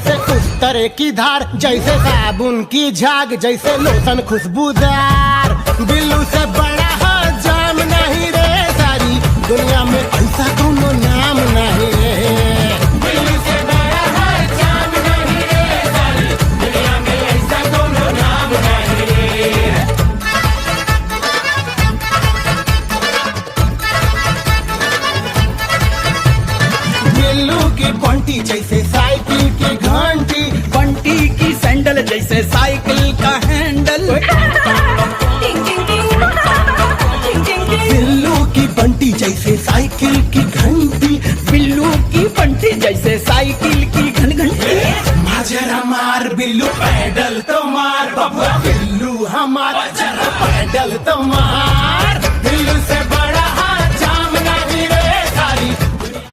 जैसे उस्तरे की धार, जैसे साबुन की झाग, जैसे लोशन खुशबूदार। बिल्लू से बड़ा हो जाम नहीं रे, सारी दुनिया में ऐसा कोनो नाम नहीं रे। बिल्लू से बड़ा हो जाम नहीं रे, सारी दुनिया में ऐसा कोनो नाम नहीं रे। बिल्लू की बंटी जैसे साइकिल की घंटी, बंटी की सैंडल जैसे साइकिल का हैंडल। बिल्लू की बंटी जैसे साइकिल की घंटी, बिल्लू की बंटी जैसे साइकिल की घंटी। जरा मार बिल्लू पैडल तो मार, बबुआ बिल्लू हमारा जरा पैडल तो मार।